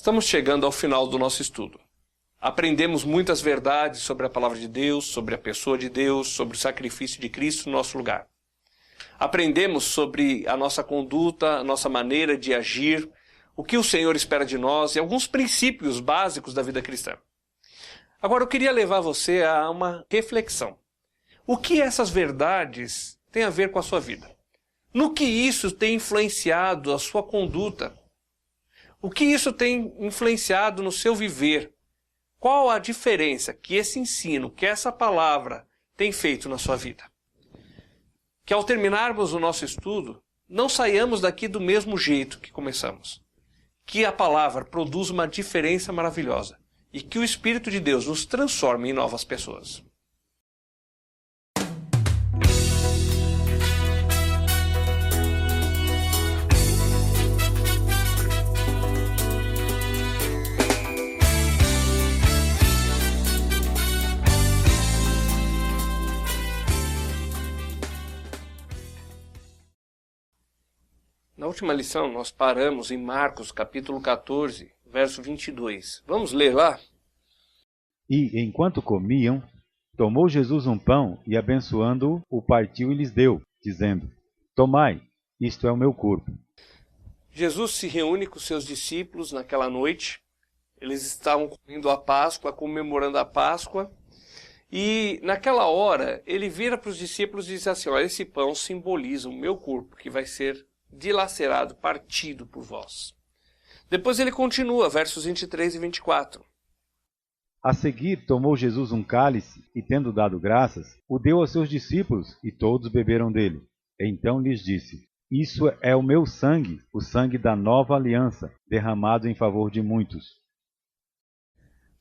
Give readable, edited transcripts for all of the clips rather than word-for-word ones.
Estamos chegando ao final do nosso estudo. Aprendemos muitas verdades sobre a palavra de Deus, sobre a pessoa de Deus, sobre o sacrifício de Cristo no nosso lugar. Aprendemos sobre a nossa conduta, a nossa maneira de agir, o que o Senhor espera de nós e alguns princípios básicos da vida cristã. Agora eu queria levar você a uma reflexão. O que essas verdades têm a ver com a sua vida? No que isso tem influenciado a sua conduta? O que isso tem influenciado no seu viver? Qual a diferença que esse ensino, que essa palavra tem feito na sua vida? Que ao terminarmos o nosso estudo, não saiamos daqui do mesmo jeito que começamos. Que a palavra produza uma diferença maravilhosa e que o Espírito de Deus nos transforme em novas pessoas. Na última lição, nós paramos em Marcos, capítulo 14, verso 22. Vamos ler lá? E, enquanto comiam, tomou Jesus um pão e, abençoando-o, o partiu e lhes deu, dizendo: Tomai, isto é o meu corpo. Jesus se reúne com seus discípulos naquela noite. Eles estavam comendo a Páscoa, comemorando a Páscoa. E naquela hora, ele vira para os discípulos e diz assim: olha, esse pão simboliza o meu corpo, que vai ser dilacerado, partido por vós. Depois ele continua, versos 23 e 24. A seguir, tomou Jesus um cálice e, tendo dado graças, o deu aos seus discípulos, e todos beberam dele. Então lhes disse: Isso é o meu sangue, o sangue da nova aliança, derramado em favor de muitos.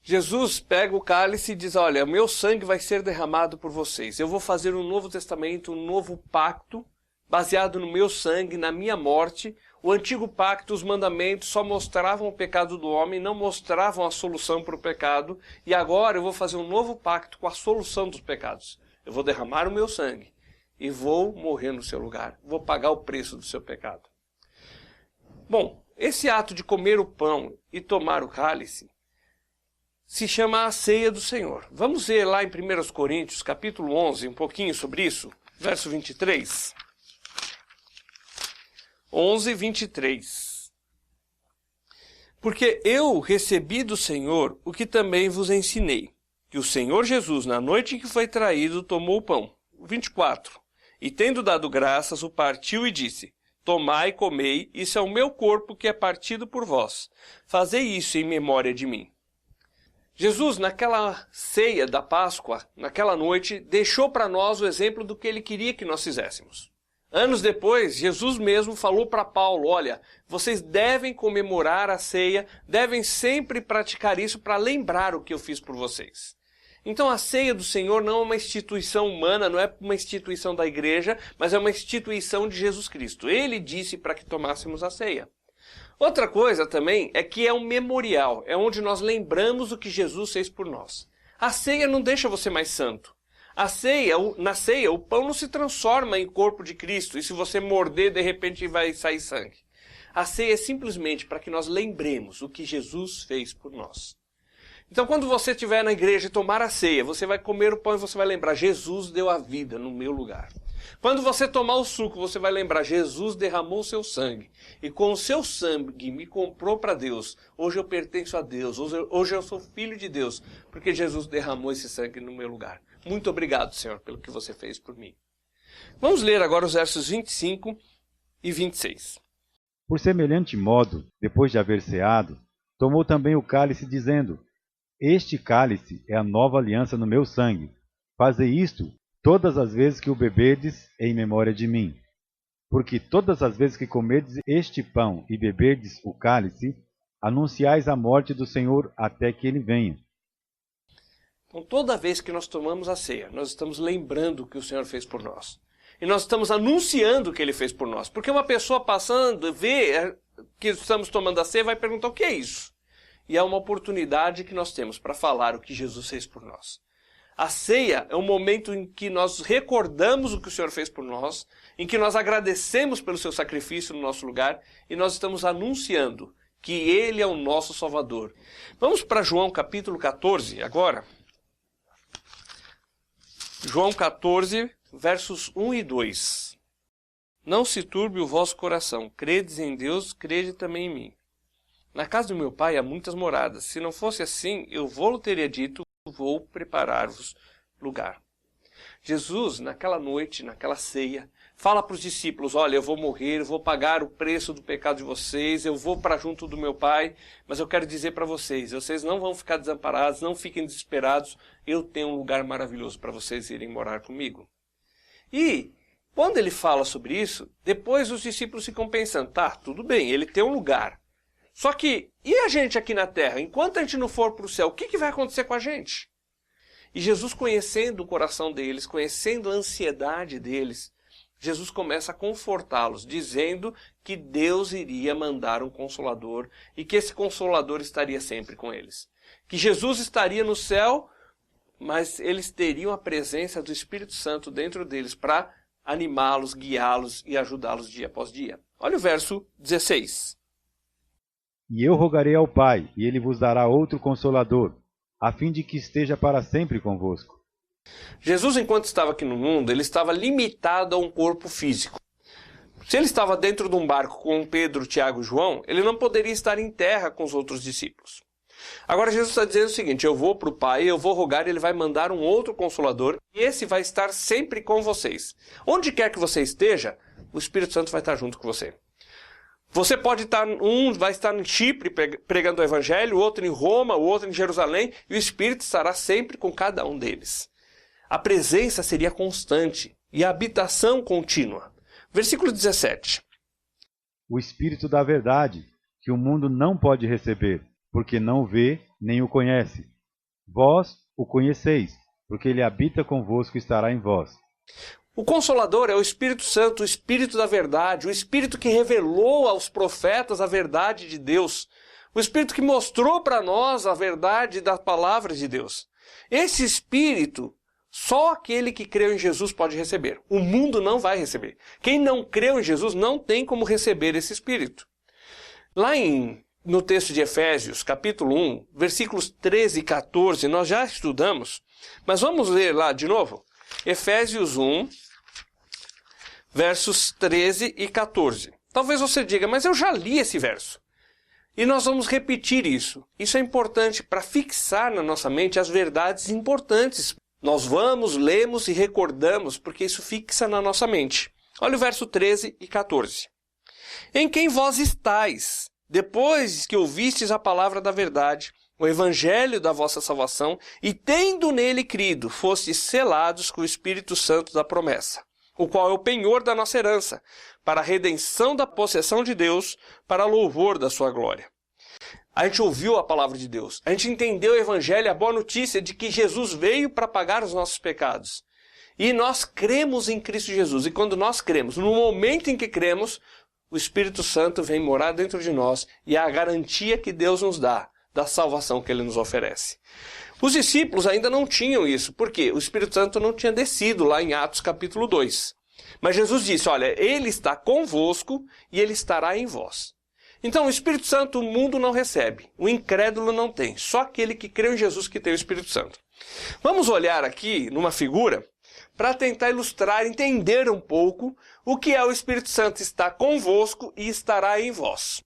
Jesus pega o cálice e diz: olha, o meu sangue vai ser derramado por vocês. Eu vou fazer um novo testamento, um novo pacto, baseado no meu sangue, na minha morte. O antigo pacto, os mandamentos só mostravam o pecado do homem, não mostravam a solução para o pecado. E agora eu vou fazer um novo pacto com a solução dos pecados. Eu vou derramar o meu sangue e vou morrer no seu lugar. Vou pagar o preço do seu pecado. Bom, esse ato de comer o pão e tomar o cálice se chama a ceia do Senhor. Vamos ver lá em 1 Coríntios, capítulo 11, um pouquinho sobre isso, verso 23. 11, 23. Porque eu recebi do Senhor o que também vos ensinei, que o Senhor Jesus, na noite em que foi traído, tomou o pão. 24. E tendo dado graças, o partiu e disse: Tomai e comei, isso é o meu corpo que é partido por vós. Fazei isso em memória de mim. Jesus, naquela ceia da Páscoa, naquela noite, deixou para nós o exemplo do que ele queria que nós fizéssemos. Anos depois, Jesus mesmo falou para Paulo: olha, vocês devem comemorar a ceia, devem sempre praticar isso para lembrar o que eu fiz por vocês. Então a ceia do Senhor não é uma instituição humana, não é uma instituição da igreja, mas é uma instituição de Jesus Cristo. Ele disse para que tomássemos a ceia. Outra coisa também é que é um memorial, é onde nós lembramos o que Jesus fez por nós. A ceia não deixa você mais santo. Na ceia, o pão não se transforma em corpo de Cristo, e se você morder, de repente vai sair sangue. A ceia é simplesmente para que nós lembremos o que Jesus fez por nós. Então, quando você estiver na igreja e tomar a ceia, você vai comer o pão e você vai lembrar: Jesus deu a vida no meu lugar. Quando você tomar o suco, você vai lembrar: Jesus derramou o seu sangue. E com o seu sangue me comprou para Deus. Hoje eu pertenço a Deus. Hoje eu sou filho de Deus. Porque Jesus derramou esse sangue no meu lugar. Muito obrigado, Senhor, pelo que você fez por mim. Vamos ler agora os versos 25 e 26. Por semelhante modo, depois de haver ceado, tomou também o cálice, dizendo: Este cálice é a nova aliança no meu sangue. Fazei isto todas as vezes que o beberdes em memória de mim. Porque todas as vezes que comerdes este pão e beberdes o cálice, anunciais a morte do Senhor até que ele venha. Então, toda vez que nós tomamos a ceia, nós estamos lembrando o que o Senhor fez por nós. E nós estamos anunciando o que ele fez por nós. Porque uma pessoa passando, vê que estamos tomando a ceia, vai perguntar: o que é isso? E é uma oportunidade que nós temos para falar o que Jesus fez por nós. A ceia é um momento em que nós recordamos o que o Senhor fez por nós, em que nós agradecemos pelo seu sacrifício no nosso lugar, e nós estamos anunciando que Ele é o nosso Salvador. Vamos para João capítulo 14 agora. João 14, versos 1 e 2. Não se turbe o vosso coração, credes em Deus, crede também em mim. Na casa do meu pai há muitas moradas. Se não fosse assim, eu vou-lhe teria dito, vou preparar-vos lugar. Jesus, naquela noite, naquela ceia, fala para os discípulos, olha, eu vou morrer, eu vou pagar o preço do pecado de vocês, eu vou para junto do meu pai, mas eu quero dizer para vocês não vão ficar desamparados, não fiquem desesperados, eu tenho um lugar maravilhoso para vocês irem morar comigo. E quando ele fala sobre isso, depois os discípulos ficam pensando, tá, tudo bem, ele tem um lugar. Só que, e a gente aqui na terra? Enquanto a gente não for para o céu, o que vai acontecer com a gente? E Jesus, conhecendo o coração deles, conhecendo a ansiedade deles, Jesus começa a confortá-los, dizendo que Deus iria mandar um Consolador e que esse Consolador estaria sempre com eles. Que Jesus estaria no céu, mas eles teriam a presença do Espírito Santo dentro deles para animá-los, guiá-los e ajudá-los dia após dia. Olha o verso 16. E eu rogarei ao Pai, e ele vos dará outro Consolador, a fim de que esteja para sempre convosco. Jesus, enquanto estava aqui no mundo, ele estava limitado a um corpo físico. Se ele estava dentro de um barco com Pedro, Tiago e João, ele não poderia estar em terra com os outros discípulos. Agora Jesus está dizendo o seguinte, eu vou para o Pai, eu vou rogar, ele vai mandar um outro Consolador, e esse vai estar sempre com vocês. Onde quer que você esteja, o Espírito Santo vai estar junto com você. Você pode estar, vai estar em Chipre pregando o Evangelho, o outro em Roma, o outro em Jerusalém, e o Espírito estará sempre com cada um deles. A presença seria constante e a habitação contínua. Versículo 17. O Espírito da verdade, que o mundo não pode receber, porque não o vê nem o conhece. Vós o conheceis, porque ele habita convosco e estará em vós. O Consolador é o Espírito Santo, o Espírito da verdade, o Espírito que revelou aos profetas a verdade de Deus, o Espírito que mostrou para nós a verdade das palavras de Deus. Esse Espírito, só aquele que creu em Jesus pode receber. O mundo não vai receber. Quem não creu em Jesus não tem como receber esse Espírito. Lá no texto de Efésios, capítulo 1, versículos 13 e 14, nós já estudamos, mas vamos ler lá de novo. Efésios 1, versos 13 e 14. Talvez você diga, mas eu já li esse verso. E nós vamos repetir isso. Isso é importante para fixar na nossa mente as verdades importantes. Nós vamos, lemos e recordamos, porque isso fixa na nossa mente. Olha o verso 13 e 14. Em quem vós estáis, depois que ouvistes a palavra da verdade, o evangelho da vossa salvação, e tendo nele crido, fostes selados com o Espírito Santo da promessa, o qual é o penhor da nossa herança, para a redenção da possessão de Deus, para louvor da sua glória. A gente ouviu a palavra de Deus, a gente entendeu o evangelho, a boa notícia de que Jesus veio para pagar os nossos pecados. E nós cremos em Cristo Jesus, e quando nós cremos, no momento em que cremos, o Espírito Santo vem morar dentro de nós, e é a garantia que Deus nos dá, da salvação que ele nos oferece. Os discípulos ainda não tinham isso, porque o Espírito Santo não tinha descido lá em Atos capítulo 2. Mas Jesus disse, olha, ele está convosco e ele estará em vós. Então o Espírito Santo o mundo não recebe, o incrédulo não tem, só aquele que creu em Jesus que tem o Espírito Santo. Vamos olhar aqui numa figura para tentar ilustrar, entender um pouco o que é o Espírito Santo está convosco e estará em vós.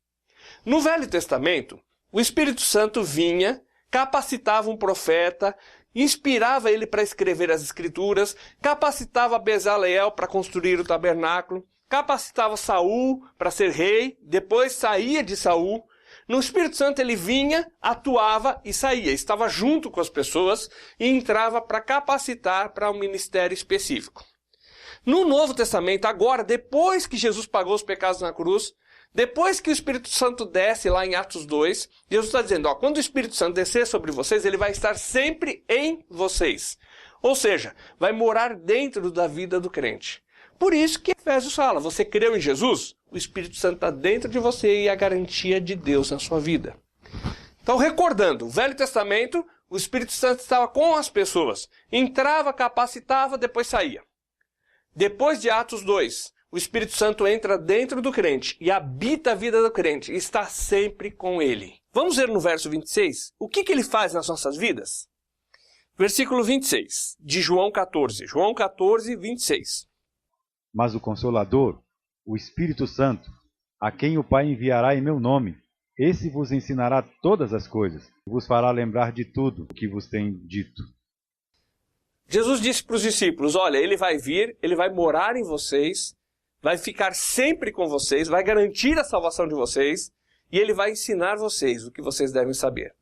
No Velho Testamento, o Espírito Santo vinha, capacitava um profeta, inspirava ele para escrever as Escrituras, capacitava Bezaleel para construir o tabernáculo, capacitava Saul para ser rei, depois saía de Saul. No Espírito Santo ele vinha, atuava e saía, estava junto com as pessoas e entrava para capacitar para um ministério específico. No Novo Testamento, agora, depois que Jesus pagou os pecados na cruz, depois que o Espírito Santo desce lá em Atos 2, Jesus está dizendo, quando o Espírito Santo descer sobre vocês, ele vai estar sempre em vocês. Ou seja, vai morar dentro da vida do crente. Por isso que Efésios fala, você creu em Jesus? O Espírito Santo está dentro de você e é a garantia de Deus na sua vida. Então, recordando, o Velho Testamento, o Espírito Santo estava com as pessoas. Entrava, capacitava, depois saía. Depois de Atos 2, O Espírito Santo entra dentro do crente e habita a vida do crente e está sempre com ele. Vamos ver no verso 26 o que ele faz nas nossas vidas? Versículo 26 de João 14. João 14, 26. Mas o Consolador, o Espírito Santo, a quem o Pai enviará em meu nome, esse vos ensinará todas as coisas, e vos fará lembrar de tudo o que vos tem dito. Jesus disse para os discípulos, olha, ele vai vir, ele vai morar em vocês, vai ficar sempre com vocês, vai garantir a salvação de vocês, e ele vai ensinar vocês o que vocês devem saber,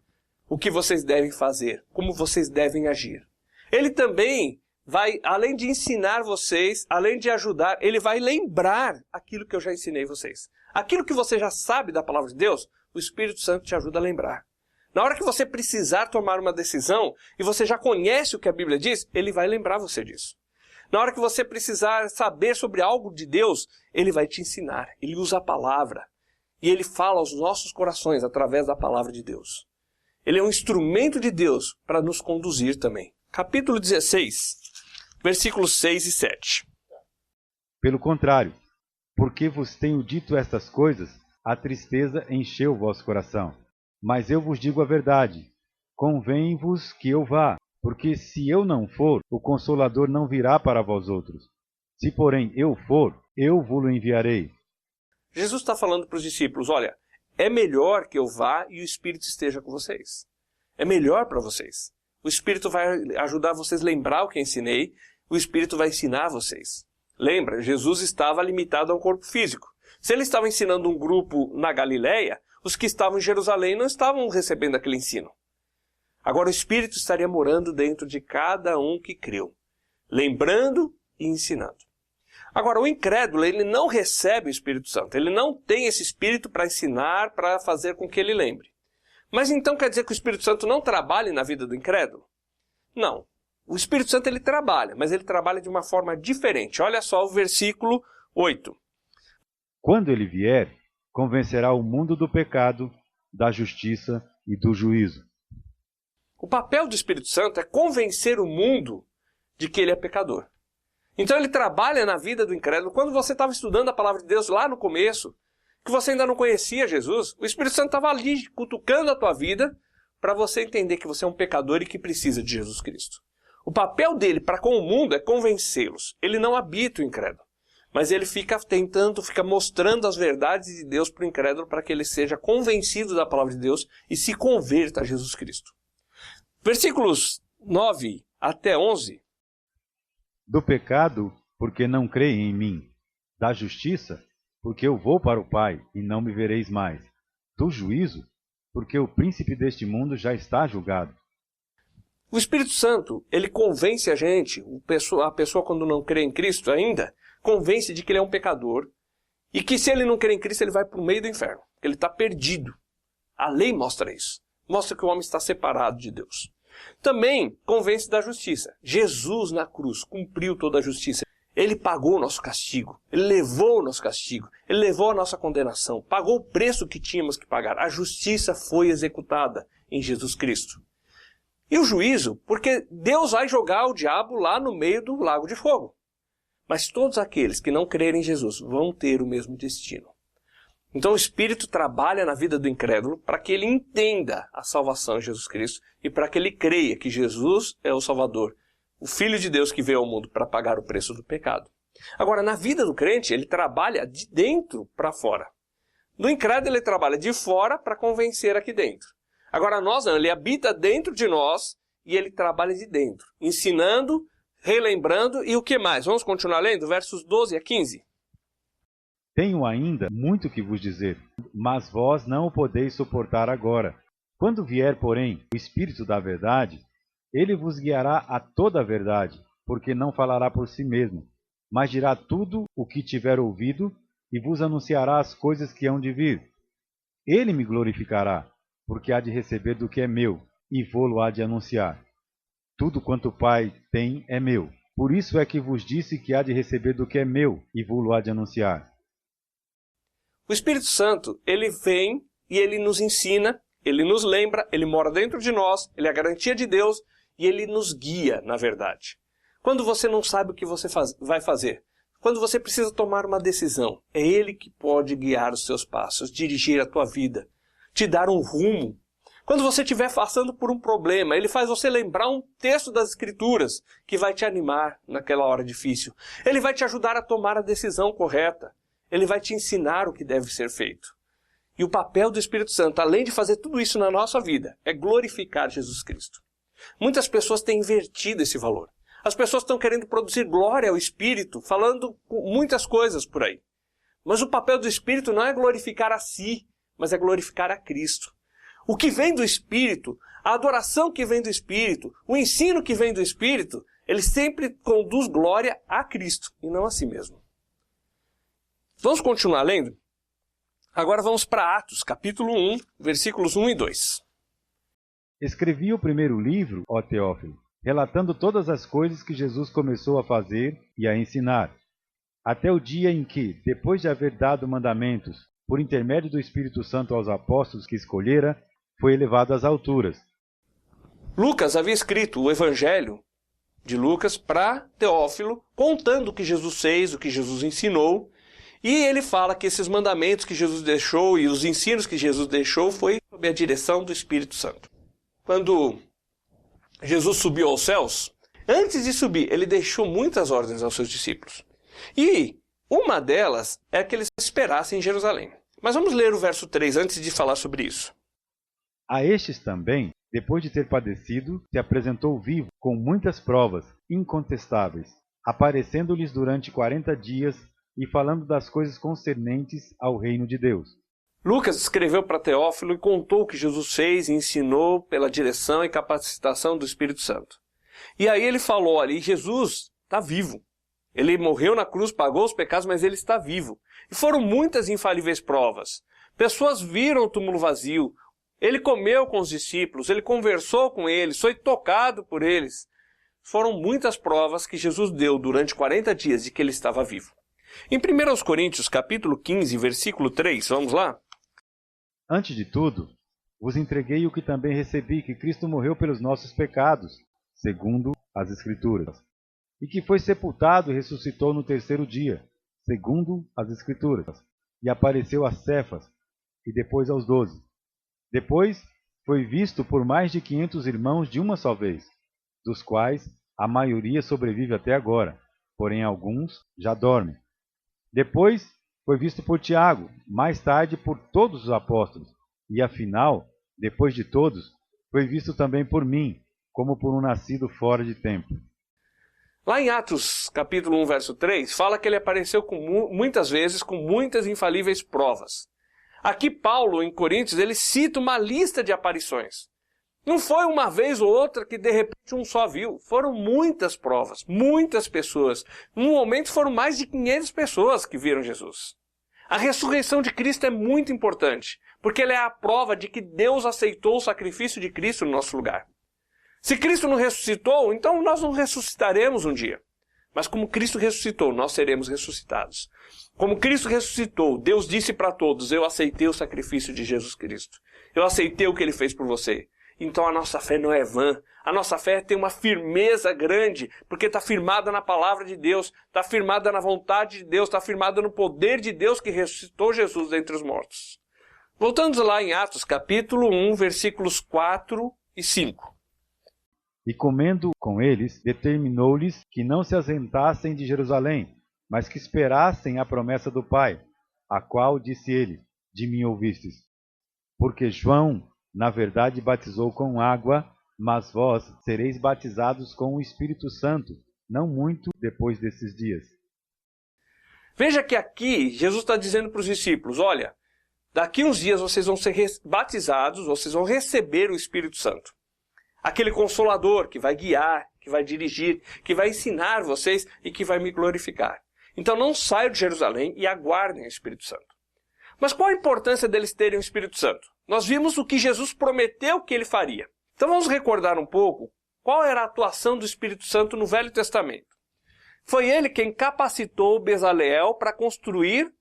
o que vocês devem fazer, como vocês devem agir. Ele também vai, além de ensinar vocês, além de ajudar, ele vai lembrar aquilo que eu já ensinei vocês. Aquilo que você já sabe da palavra de Deus, o Espírito Santo te ajuda a lembrar. Na hora que você precisar tomar uma decisão, e você já conhece o que a Bíblia diz, ele vai lembrar você disso. Na hora que você precisar saber sobre algo de Deus, ele vai te ensinar. Ele usa a palavra. E ele fala aos nossos corações através da palavra de Deus. Ele é um instrumento de Deus para nos conduzir também. Capítulo 16, versículos 6 e 7. Pelo contrário, porque vos tenho dito estas coisas, a tristeza encheu o vosso coração. Mas eu vos digo a verdade, convém-vos que eu vá, porque se eu não for, o Consolador não virá para vós outros. Se, porém, eu for, eu vos-lo enviarei. Jesus está falando para os discípulos, olha, é melhor que eu vá e o Espírito esteja com vocês. É melhor para vocês. O Espírito vai ajudar vocês a lembrar o que eu ensinei, o Espírito vai ensinar vocês. Lembra, Jesus estava limitado a um corpo físico. Se ele estava ensinando um grupo na Galileia, os que estavam em Jerusalém não estavam recebendo aquele ensino. Agora o Espírito estaria morando dentro de cada um que creu, lembrando e ensinando. Agora o incrédulo, ele não recebe o Espírito Santo, ele não tem esse Espírito para ensinar, para fazer com que ele lembre. Mas então quer dizer que o Espírito Santo não trabalha na vida do incrédulo? Não. O Espírito Santo ele trabalha, mas ele trabalha de uma forma diferente. Olha só o versículo 8. Quando ele vier, convencerá o mundo do pecado, da justiça e do juízo. O papel do Espírito Santo é convencer o mundo de que ele é pecador. Então ele trabalha na vida do incrédulo. Quando você estava estudando a palavra de Deus lá no começo, que você ainda não conhecia Jesus, o Espírito Santo estava ali cutucando a tua vida para você entender que você é um pecador e que precisa de Jesus Cristo. O papel dele para com o mundo é convencê-los. Ele não habita o incrédulo. Mas ele fica mostrando as verdades de Deus para o incrédulo para que ele seja convencido da palavra de Deus e se converta a Jesus Cristo. Versículos 9 até 11. Do pecado, porque não creem em mim. Da justiça, porque eu vou para o Pai e não me vereis mais. Do juízo, porque o príncipe deste mundo já está julgado. O Espírito Santo, ele convence a gente, a pessoa quando não crê em Cristo ainda, convence de que ele é um pecador e que se ele não crê em Cristo, ele vai para o meio do inferno. Ele está perdido. A lei mostra isso. Mostra que o homem está separado de Deus. Também convence da justiça. Jesus na cruz cumpriu toda a justiça. Ele pagou o nosso castigo. Ele levou o nosso castigo. Ele levou a nossa condenação. Pagou o preço que tínhamos que pagar. A justiça foi executada em Jesus Cristo. E o juízo, porque Deus vai jogar o diabo lá no meio do lago de fogo. Mas todos aqueles que não crerem em Jesus vão ter o mesmo destino. Então o Espírito trabalha na vida do incrédulo para que ele entenda a salvação em Jesus Cristo e para que ele creia que Jesus é o Salvador, o Filho de Deus que veio ao mundo para pagar o preço do pecado. Agora, na vida do crente, ele trabalha de dentro para fora. Do incrédulo, ele trabalha de fora para convencer aqui dentro. Agora, nós não, ele habita dentro de nós e ele trabalha de dentro, ensinando, relembrando e o que mais? Vamos continuar lendo, versos 12 a 15. Tenho ainda muito que vos dizer, mas vós não o podeis suportar agora. Quando vier, porém, o Espírito da verdade, ele vos guiará a toda a verdade, porque não falará por si mesmo, mas dirá tudo o que tiver ouvido e vos anunciará as coisas que hão de vir. Ele me glorificará, porque há de receber do que é meu, e vô-lo há de anunciar. Tudo quanto o Pai tem é meu. Por isso é que vos disse que há de receber do que é meu, e vô-lo há de anunciar. O Espírito Santo, ele vem e ele nos ensina, ele nos lembra, ele mora dentro de nós, ele é a garantia de Deus e ele nos guia, na verdade. Quando você não sabe o que você vai fazer, Quando você precisa tomar uma decisão, é Ele que pode guiar os seus passos, dirigir a tua vida, te dar um rumo. Quando você estiver passando por um problema, Ele faz você lembrar um texto das Escrituras que vai te animar naquela hora difícil. Ele vai te ajudar a tomar a decisão correta. Ele vai te ensinar o que deve ser feito. E o papel do Espírito Santo, além de fazer tudo isso na nossa vida, é glorificar Jesus Cristo. Muitas pessoas têm invertido esse valor. As pessoas estão querendo produzir glória ao Espírito, falando muitas coisas por aí. Mas o papel do Espírito não é glorificar a si, mas é glorificar a Cristo. O que vem do Espírito, a adoração que vem do Espírito, o ensino que vem do Espírito, ele sempre conduz glória a Cristo e não a si mesmo. Vamos continuar lendo? Agora vamos para Atos, capítulo 1, versículos 1 e 2. Escrevi o primeiro livro, ó Teófilo, relatando todas as coisas que Jesus começou a fazer e a ensinar, até o dia em que, depois de haver dado mandamentos, por intermédio do Espírito Santo aos apóstolos que escolhera, foi elevado às alturas. Lucas havia escrito o Evangelho de Lucas para Teófilo, contando o que Jesus fez, o que Jesus ensinou, e ele fala que esses mandamentos que Jesus deixou e os ensinos que Jesus deixou foi sob a direção do Espírito Santo. Quando Jesus subiu aos céus, antes de subir, ele deixou muitas ordens aos seus discípulos. E uma delas é que eles esperassem em Jerusalém. Mas vamos ler o verso 3 antes de falar sobre isso. A estes também, depois de ter padecido, se apresentou vivo, com muitas provas incontestáveis, aparecendo-lhes durante 40 dias e falando das coisas concernentes ao reino de Deus. Lucas escreveu para Teófilo e contou o que Jesus fez e ensinou pela direção e capacitação do Espírito Santo. E aí ele falou ali, Jesus está vivo. Ele morreu na cruz, pagou os pecados, mas ele está vivo. E foram muitas infalíveis provas. Pessoas viram o túmulo vazio. Ele comeu com os discípulos, ele conversou com eles, foi tocado por eles. Foram muitas provas que Jesus deu durante 40 dias de que ele estava vivo. Em 1 Coríntios, capítulo 15, versículo 3, vamos lá? Antes de tudo, vos entreguei o que também recebi, que Cristo morreu pelos nossos pecados, segundo as Escrituras, e que foi sepultado e ressuscitou no terceiro dia, segundo as Escrituras, e apareceu a Cefas, e depois aos 12. Depois foi visto por mais de 500 irmãos de uma só vez, dos quais a maioria sobrevive até agora, porém alguns já dormem. Depois foi visto por Tiago, mais tarde por todos os apóstolos, e afinal, depois de todos, foi visto também por mim, como por um nascido fora de tempo. Lá em Atos, capítulo 1, verso 3, fala que ele apareceu muitas vezes com muitas infalíveis provas. Aqui Paulo, em Coríntios, ele cita uma lista de aparições. Não foi uma vez ou outra que de repente um só viu. Foram muitas provas, muitas pessoas. Num momento foram mais de 500 pessoas que viram Jesus. A ressurreição de Cristo é muito importante, porque ela é a prova de que Deus aceitou o sacrifício de Cristo no nosso lugar. Se Cristo não ressuscitou, então nós não ressuscitaremos um dia. Mas como Cristo ressuscitou, nós seremos ressuscitados. Como Cristo ressuscitou, Deus disse para todos, eu aceitei o sacrifício de Jesus Cristo. Eu aceitei o que Ele fez por você. Então a nossa fé não é vã. A nossa fé tem uma firmeza grande, porque está firmada na palavra de Deus, está firmada na vontade de Deus, está firmada no poder de Deus que ressuscitou Jesus dentre os mortos. Voltando lá em Atos, capítulo 1, versículos 4 e 5. E comendo com eles, determinou-lhes que não se ausentassem de Jerusalém, mas que esperassem a promessa do Pai, a qual, disse ele, de mim ouvistes. Porque João, na verdade, batizou com água, mas vós sereis batizados com o Espírito Santo, não muito depois desses dias. Veja que aqui Jesus está dizendo para os discípulos, olha, daqui uns dias vocês vão ser batizados, vocês vão receber o Espírito Santo. Aquele Consolador que vai guiar, que vai dirigir, que vai ensinar vocês e que vai me glorificar. Então não saiam de Jerusalém e aguardem o Espírito Santo. Mas qual a importância deles terem o Espírito Santo? Nós vimos o que Jesus prometeu que ele faria. Então vamos recordar um pouco qual era a atuação do Espírito Santo no Velho Testamento. Foi ele quem capacitou Bezaleel para construir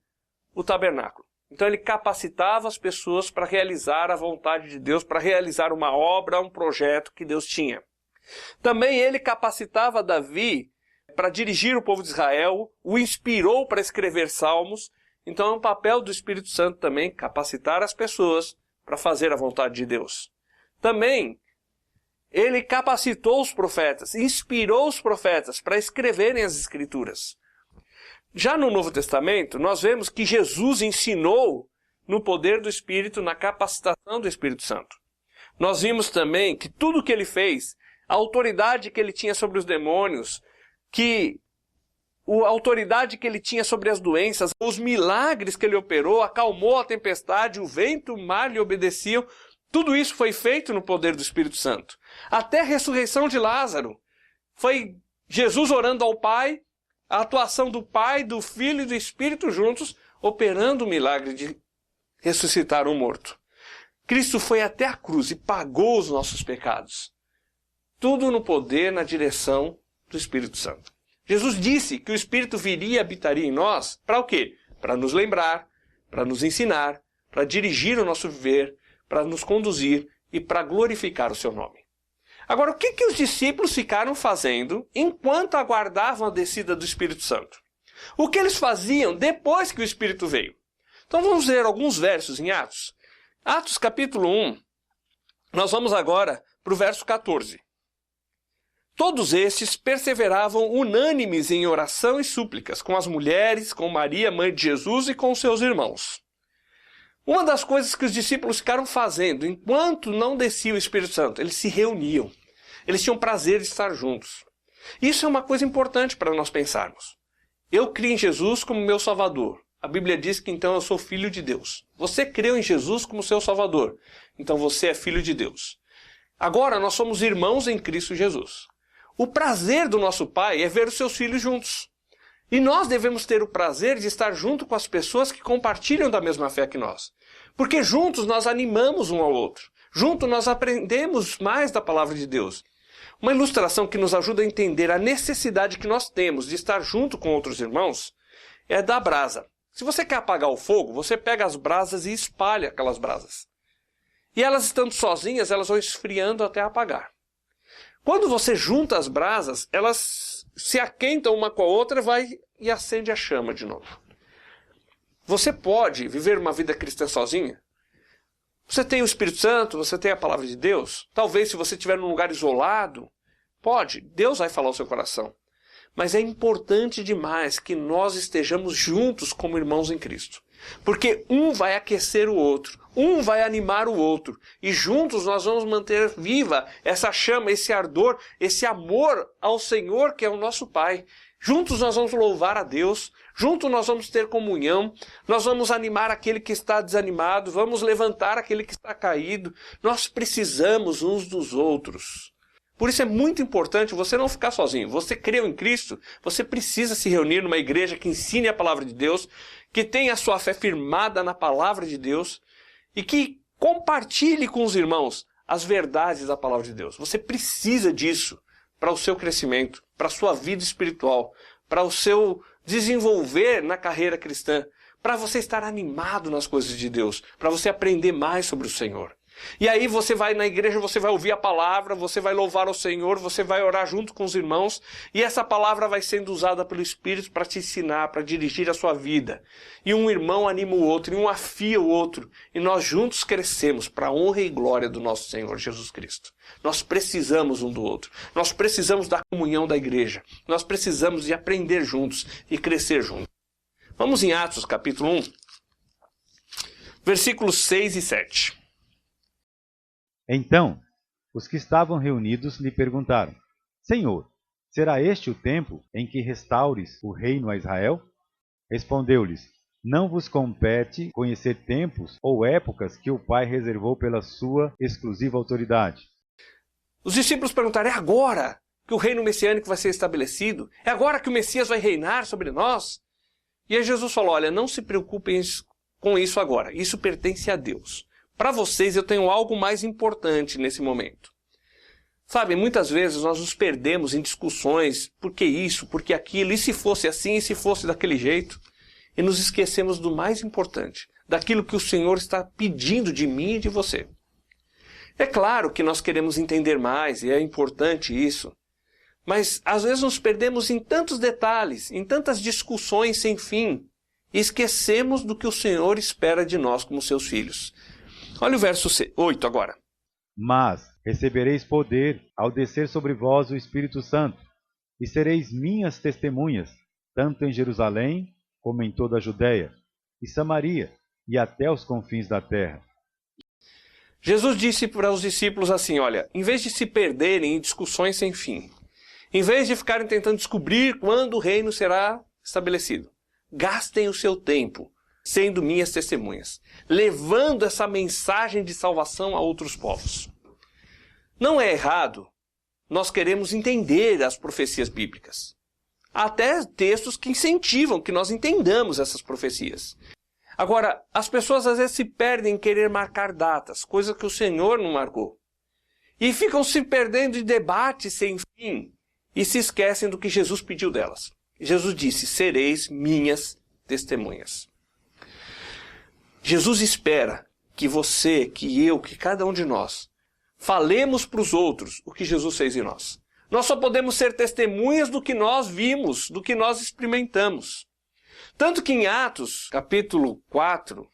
o tabernáculo. Então ele capacitava as pessoas para realizar a vontade de Deus, para realizar uma obra, um projeto que Deus tinha. Também ele capacitava Davi para dirigir o povo de Israel, o inspirou para escrever salmos. Então é um papel do Espírito Santo também capacitar as pessoas para fazer a vontade de Deus. Também ele capacitou os profetas, inspirou os profetas para escreverem as Escrituras. Já no Novo Testamento, nós vemos que Jesus ensinou no poder do Espírito, na capacitação do Espírito Santo. Nós vimos também que tudo o que ele fez, a autoridade que ele tinha sobre os demônios, a autoridade que ele tinha sobre as doenças, os milagres que ele operou, acalmou a tempestade, o vento, o mar lhe obedeciam, tudo isso foi feito no poder do Espírito Santo. Até a ressurreição de Lázaro. Foi Jesus orando ao Pai, a atuação do Pai, do Filho e do Espírito juntos, operando o milagre de ressuscitar um morto. Cristo foi até a cruz e pagou os nossos pecados. Tudo no poder, na direção do Espírito Santo. Jesus disse que o Espírito viria e habitaria em nós para o quê? Para nos lembrar, para nos ensinar, para dirigir o nosso viver, para nos conduzir e para glorificar o seu nome. Agora, o que os discípulos ficaram fazendo enquanto aguardavam a descida do Espírito Santo? O que eles faziam depois que o Espírito veio? Então vamos ler alguns versos em Atos. Atos capítulo 1, nós vamos agora para o verso 14. Todos estes perseveravam unânimes em oração e súplicas, com as mulheres, com Maria, mãe de Jesus, e com seus irmãos. Uma das coisas que os discípulos ficaram fazendo, enquanto não descia o Espírito Santo, eles se reuniam. Eles tinham prazer de estar juntos. Isso é uma coisa importante para nós pensarmos. Eu criei em Jesus como meu Salvador. A Bíblia diz que então eu sou filho de Deus. Você creu em Jesus como seu Salvador. Então você é filho de Deus. Agora nós somos irmãos em Cristo Jesus. O prazer do nosso Pai é ver os seus filhos juntos. E nós devemos ter o prazer de estar junto com as pessoas que compartilham da mesma fé que nós. Porque juntos nós animamos um ao outro. Juntos nós aprendemos mais da palavra de Deus. Uma ilustração que nos ajuda a entender a necessidade que nós temos de estar junto com outros irmãos é da brasa. Se você quer apagar o fogo, você pega as brasas e espalha aquelas brasas. E elas estando sozinhas, elas vão esfriando até apagar. Quando você junta as brasas, elas se aquentam uma com a outra e acende a chama de novo. Você pode viver uma vida cristã sozinha? Você tem o Espírito Santo, você tem a palavra de Deus. Talvez se você estiver num lugar isolado, pode, Deus vai falar ao seu coração. Mas é importante demais que nós estejamos juntos como irmãos em Cristo. Porque um vai aquecer o outro, um vai animar o outro. E juntos nós vamos manter viva essa chama, esse ardor, esse amor ao Senhor que é o nosso Pai. Juntos nós vamos louvar a Deus, juntos nós vamos ter comunhão, nós vamos animar aquele que está desanimado, vamos levantar aquele que está caído. Nós precisamos uns dos outros. Por isso é muito importante você não ficar sozinho. Você creu em Cristo, você precisa se reunir numa igreja que ensine a palavra de Deus, que tenha a sua fé firmada na palavra de Deus e que compartilhe com os irmãos as verdades da palavra de Deus. Você precisa disso para o seu crescimento, para a sua vida espiritual, para o seu desenvolver na carreira cristã, para você estar animado nas coisas de Deus, para você aprender mais sobre o Senhor. E aí você vai na igreja, você vai ouvir a palavra, você vai louvar ao Senhor, você vai orar junto com os irmãos, e essa palavra vai sendo usada pelo Espírito para te ensinar, para dirigir a sua vida. E um irmão anima o outro, e um afia o outro, e nós juntos crescemos para a honra e glória do nosso Senhor Jesus Cristo. Nós precisamos um do outro, nós precisamos da comunhão da igreja, nós precisamos de aprender juntos e crescer juntos. Vamos em Atos capítulo 1, versículos 6 e 7. Então, os que estavam reunidos lhe perguntaram: Senhor, será este o tempo em que restaures o reino a Israel? Respondeu-lhes: Não vos compete conhecer tempos ou épocas que o Pai reservou pela sua exclusiva autoridade. Os discípulos perguntaram: é agora que o reino messiânico vai ser estabelecido? É agora que o Messias vai reinar sobre nós? E aí Jesus falou: olha, não se preocupem com isso agora, isso pertence a Deus. Para vocês eu tenho algo mais importante nesse momento. Sabe, muitas vezes nós nos perdemos em discussões, por que isso, por que aquilo, e se fosse assim, e se fosse daquele jeito, e nos esquecemos do mais importante, daquilo que o Senhor está pedindo de mim e de você. É claro que nós queremos entender mais, e é importante isso, Mas às vezes nos perdemos em tantos detalhes, em tantas discussões sem fim, e esquecemos do que o Senhor espera de nós como seus filhos. Olha o verso 8 agora. Mas recebereis poder ao descer sobre vós o Espírito Santo, e sereis minhas testemunhas, tanto em Jerusalém, como em toda a Judéia, e Samaria, e até os confins da terra. Jesus disse para os discípulos assim, olha, em vez de se perderem em discussões sem fim, em vez de ficarem tentando descobrir quando o reino será estabelecido, gastem o seu tempo sendo minhas testemunhas, levando essa mensagem de salvação a outros povos. Não é errado nós queremos entender as profecias bíblicas. Há até textos que incentivam que nós entendamos essas profecias. Agora, as pessoas às vezes se perdem em querer marcar datas, coisa que o Senhor não marcou. E ficam se perdendo em debates sem fim e se esquecem do que Jesus pediu delas. Jesus disse, sereis minhas testemunhas. Jesus espera que você, que eu, que cada um de nós, falemos para os outros o que Jesus fez em nós. Nós só podemos ser testemunhas do que nós vimos, do que nós experimentamos. Tanto que em Atos, capítulo 4,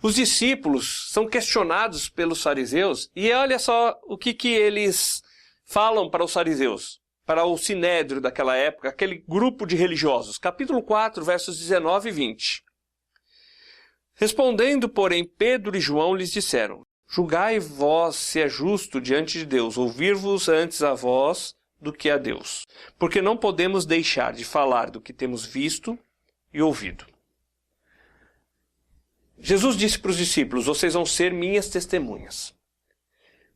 os discípulos são questionados pelos fariseus e olha só o que eles falam para os fariseus, para o sinédrio daquela época, aquele grupo de religiosos. Capítulo 4, versos 19 e 20. Respondendo, porém, Pedro e João lhes disseram, julgai vós se é justo diante de Deus ouvir-vos antes a vós do que a Deus, porque não podemos deixar de falar do que temos visto e ouvido. Jesus disse para os discípulos, vocês vão ser minhas testemunhas.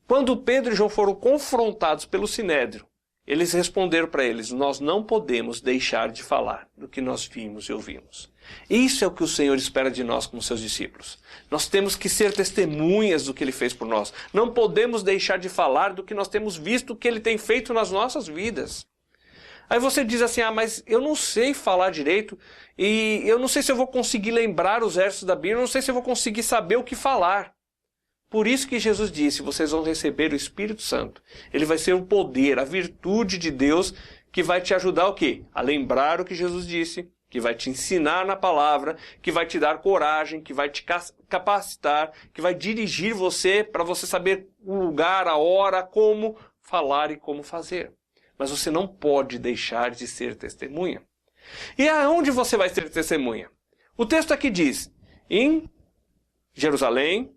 Quando Pedro e João foram confrontados pelo sinédrio, eles responderam para eles, nós não podemos deixar de falar do que nós vimos e ouvimos. Isso é o que o Senhor espera de nós como seus discípulos. Nós temos que ser testemunhas do que Ele fez por nós. Não podemos deixar de falar do que nós temos visto, o que Ele tem feito nas nossas vidas. Aí você diz assim, mas eu não sei falar direito e eu não sei se eu vou conseguir lembrar os versos da Bíblia, eu não sei se eu vou conseguir saber o que falar. Por isso que Jesus disse, vocês vão receber o Espírito Santo. Ele vai ser o poder, a virtude de Deus que vai te ajudar o quê? A lembrar o que Jesus disse, que vai te ensinar na palavra, que vai te dar coragem, que vai te capacitar, que vai dirigir você para você saber o lugar, a hora, como falar e como fazer. Mas você não pode deixar de ser testemunha. E aonde você vai ser testemunha? O texto aqui diz, em Jerusalém,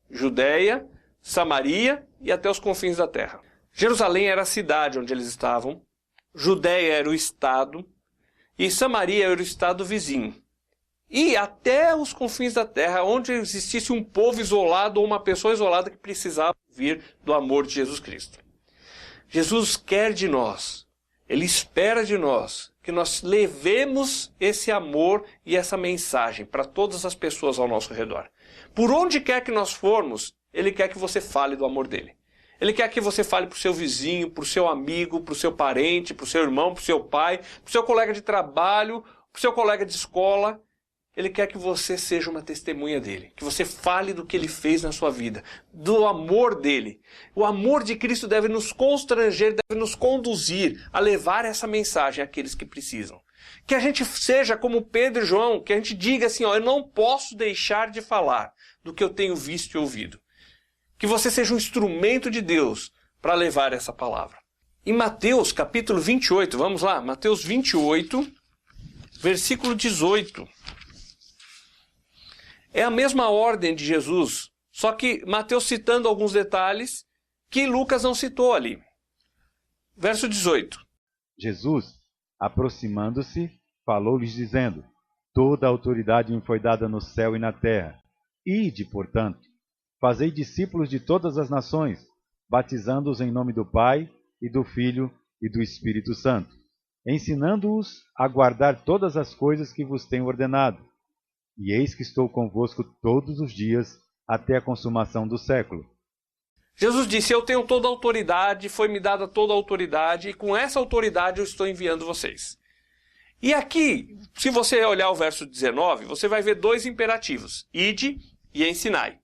Judéia, Samaria e até os confins da terra. Jerusalém era a cidade onde eles estavam, Judéia era o estado e Samaria era o estado vizinho. E até os confins da terra, onde existisse um povo isolado ou uma pessoa isolada que precisava ouvir do amor de Jesus Cristo. Jesus quer de nós, Ele espera de nós que nós levemos esse amor e essa mensagem para todas as pessoas ao nosso redor. Por onde quer que nós formos, Ele quer que você fale do amor dEle. Ele quer que você fale para o seu vizinho, para o seu amigo, para o seu parente, para o seu irmão, para o seu pai, para o seu colega de trabalho, para o seu colega de escola. Ele quer que você seja uma testemunha dele, que você fale do que ele fez na sua vida, do amor dele. O amor de Cristo deve nos constranger, deve nos conduzir a levar essa mensagem àqueles que precisam. Que a gente seja como Pedro e João, que a gente diga assim, eu não posso deixar de falar do que eu tenho visto e ouvido. Que você seja um instrumento de Deus para levar essa palavra. Em Mateus capítulo 28, vamos lá, Mateus 28, versículo 18. É a mesma ordem de Jesus, só que Mateus citando alguns detalhes que Lucas não citou ali. Verso 18. Jesus, aproximando-se, falou-lhes dizendo, toda a autoridade me foi dada no céu e na terra. Ide, portanto, fazei discípulos de todas as nações, batizando-os em nome do Pai, e do Filho, e do Espírito Santo, ensinando-os a guardar todas as coisas que vos tenho ordenado. E eis que estou convosco todos os dias, até a consumação do século. Jesus disse, eu tenho toda a autoridade, foi-me dada toda a autoridade, e com essa autoridade eu estou enviando vocês. E aqui, se você olhar o verso 19, você vai ver dois imperativos, ide e ensinai.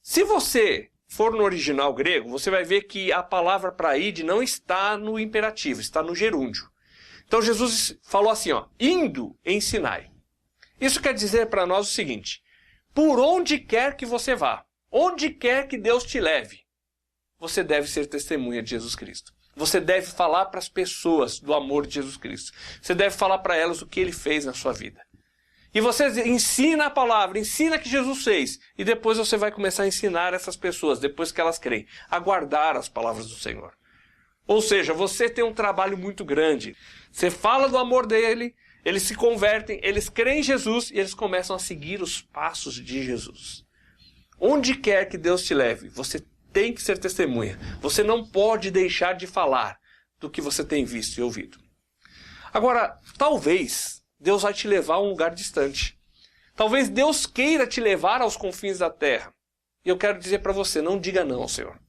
Se você for no original grego, você vai ver que a palavra para ide não está no imperativo, está no gerúndio. Então Jesus falou assim, indo ensinai. Isso quer dizer para nós o seguinte: por onde quer que você vá, onde quer que Deus te leve, você deve ser testemunha de Jesus Cristo. Você deve falar para as pessoas do amor de Jesus Cristo. Você deve falar para elas o que Ele fez na sua vida. E você ensina a palavra, ensina que Jesus fez. E depois você vai começar a ensinar essas pessoas, depois que elas creem, a guardar as palavras do Senhor. Ou seja, você tem um trabalho muito grande. Você fala do amor dele, eles se convertem, eles creem em Jesus e eles começam a seguir os passos de Jesus. Onde quer que Deus te leve, você tem que ser testemunha. Você não pode deixar de falar do que você tem visto e ouvido. Agora, talvez Deus vai te levar a um lugar distante. Talvez Deus queira te levar aos confins da terra. E eu quero dizer para você, não diga não ao Senhor.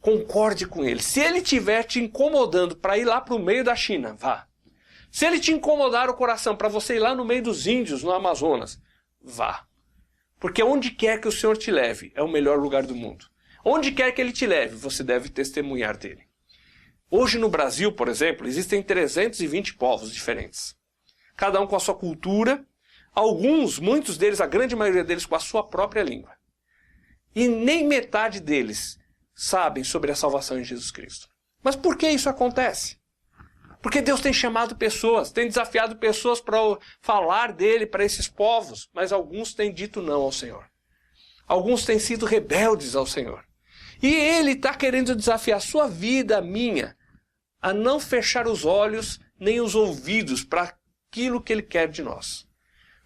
Concorde com Ele. Se Ele estiver te incomodando para ir lá para o meio da China, vá. Se Ele te incomodar o coração para você ir lá no meio dos índios, no Amazonas, vá. Porque onde quer que o Senhor te leve, é o melhor lugar do mundo. Onde quer que Ele te leve, você deve testemunhar dele. Hoje no Brasil, por exemplo, existem 320 povos diferentes. Cada um com a sua cultura, muitos deles, a grande maioria deles, com a sua própria língua. E nem metade deles sabem sobre a salvação em Jesus Cristo. Mas por que isso acontece? Porque Deus tem chamado pessoas, tem desafiado pessoas para falar dele para esses povos, mas alguns têm dito não ao Senhor. Alguns têm sido rebeldes ao Senhor. E Ele está querendo desafiar a sua vida, a minha, a não fechar os olhos nem os ouvidos para aquilo que Ele quer de nós.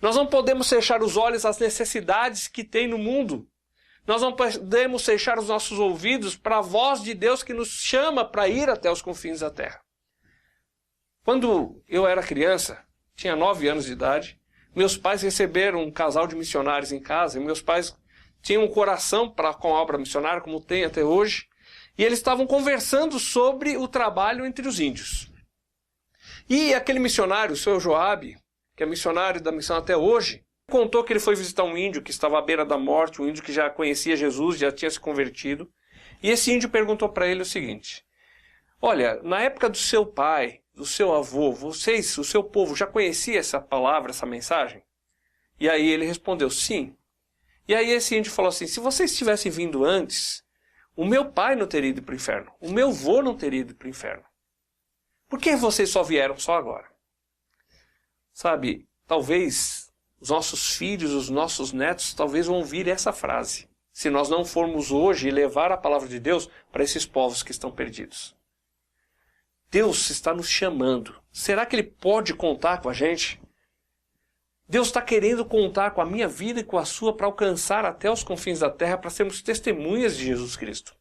Nós não podemos fechar os olhos às necessidades que tem no mundo. Nós não podemos fechar os nossos ouvidos para a voz de Deus que nos chama para ir até os confins da terra. Quando eu era criança, tinha 9 anos de idade, meus pais receberam um casal de missionários em casa, e meus pais tinham um coração com a obra missionária, como tem até hoje, e eles estavam conversando sobre o trabalho entre os índios. E aquele missionário, o seu Joabe, que é missionário da missão até hoje, contou que ele foi visitar um índio que estava à beira da morte, um índio que já conhecia Jesus, já tinha se convertido, e esse índio perguntou para ele o seguinte: olha, na época do seu pai, do seu avô, o seu povo já conhecia essa palavra, essa mensagem? E aí ele respondeu, sim. E aí esse índio falou assim: se vocês tivessem vindo antes, o meu pai não teria ido para o inferno, o meu avô não teria ido para o inferno. Por que vocês só vieram só agora? Sabe, talvez os nossos filhos, os nossos netos, talvez vão ouvir essa frase, se nós não formos hoje levar a palavra de Deus para esses povos que estão perdidos. Deus está nos chamando. Será que Ele pode contar com a gente? Deus está querendo contar com a minha vida e com a sua para alcançar até os confins da terra, para sermos testemunhas de Jesus Cristo.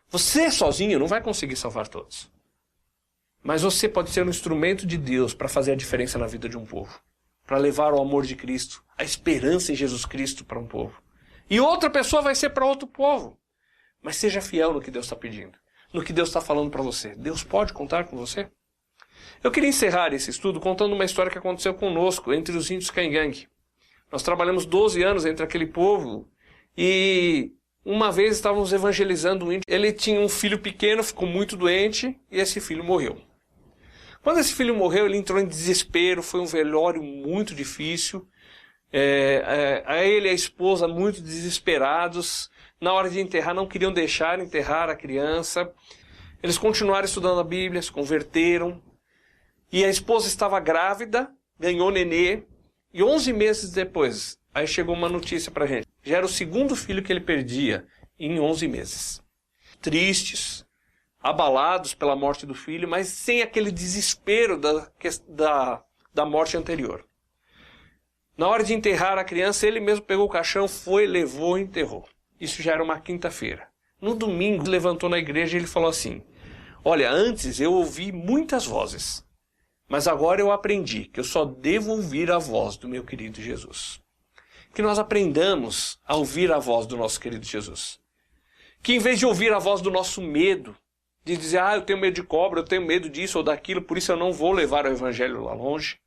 Você sozinho não vai conseguir salvar todos. Mas você pode ser um instrumento de Deus para fazer a diferença na vida de um povo. Para levar o amor de Cristo, a esperança em Jesus Cristo para um povo. E outra pessoa vai ser para outro povo. Mas seja fiel no que Deus está pedindo, no que Deus está falando para você. Deus pode contar com você? Eu queria encerrar esse estudo contando uma história que aconteceu conosco, entre os índios Kaingang. Nós trabalhamos 12 anos entre aquele povo e uma vez estávamos evangelizando um índio. Ele tinha um filho pequeno, ficou muito doente e esse filho morreu. Quando esse filho morreu, ele entrou em desespero, foi um velório muito difícil. A ele e a esposa muito desesperados. Na hora de enterrar, não queriam deixar enterrar a criança. Eles continuaram estudando a Bíblia, se converteram. E a esposa estava grávida, ganhou nenê. E 11 meses depois, aí chegou uma notícia pra gente. Já era o segundo filho que ele perdia em 11 meses. Tristes, abalados pela morte do filho, mas sem aquele desespero da morte anterior. Na hora de enterrar a criança, ele mesmo pegou o caixão, foi, levou e enterrou. Isso já era uma quinta-feira. No domingo, levantou na igreja e ele falou assim: olha, antes eu ouvi muitas vozes, mas agora eu aprendi que eu só devo ouvir a voz do meu querido Jesus. Que nós aprendamos a ouvir a voz do nosso querido Jesus. Que em vez de ouvir a voz do nosso medo, de dizer, eu tenho medo de cobra, eu tenho medo disso ou daquilo, por isso eu não vou levar o evangelho lá longe.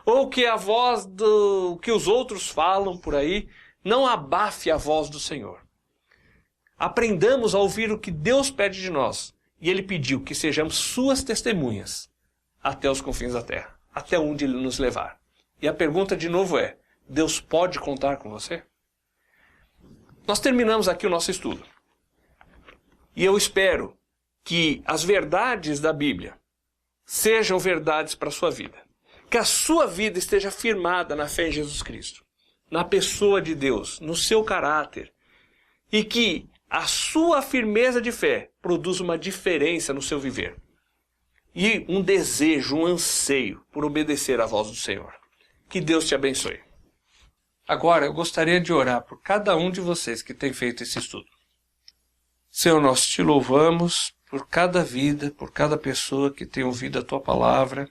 Ou que a voz do que os outros falam por aí não abafe a voz do Senhor. aprendamos a ouvir o que Deus pede de nós. E Ele pediu que sejamos suas testemunhas até os confins da terra, até onde Ele nos levar. E a pergunta de novo é, Deus pode contar com você? Nós terminamos aqui o nosso estudo. E eu espero que as verdades da Bíblia sejam verdades para a sua vida. Que a sua vida esteja firmada na fé em Jesus Cristo, na pessoa de Deus, no seu caráter. E que a sua firmeza de fé produza uma diferença no seu viver. E um desejo, um anseio por obedecer à voz do Senhor. Que Deus te abençoe. Agora eu gostaria de orar por cada um de vocês que tem feito esse estudo. Senhor, nós te louvamos por cada vida, por cada pessoa que tem ouvido a tua palavra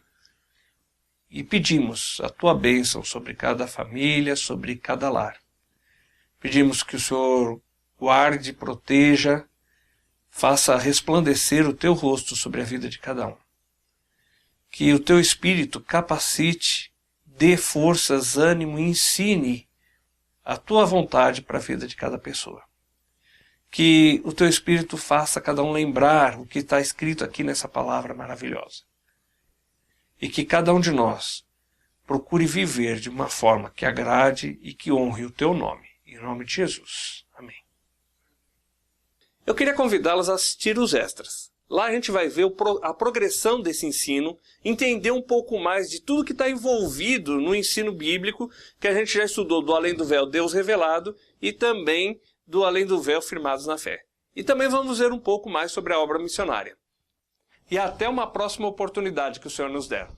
e pedimos a tua bênção sobre cada família, sobre cada lar. Pedimos que o Senhor guarde, proteja, faça resplandecer o teu rosto sobre a vida de cada um. Que o teu Espírito capacite, dê forças, ânimo e ensine a tua vontade para a vida de cada pessoa. Que o teu Espírito faça cada um lembrar o que está escrito aqui nessa palavra maravilhosa. E que cada um de nós procure viver de uma forma que agrade e que honre o teu nome. Em nome de Jesus. Amém. Eu queria convidá-los a assistir os extras. Lá a gente vai ver a progressão desse ensino, entender um pouco mais de tudo que está envolvido no ensino bíblico, que a gente já estudou do Além do Véu, Deus Revelado, e também do Além do Véu, Firmados na Fé. E também vamos ver um pouco mais sobre a obra missionária. E até uma próxima oportunidade que o Senhor nos der.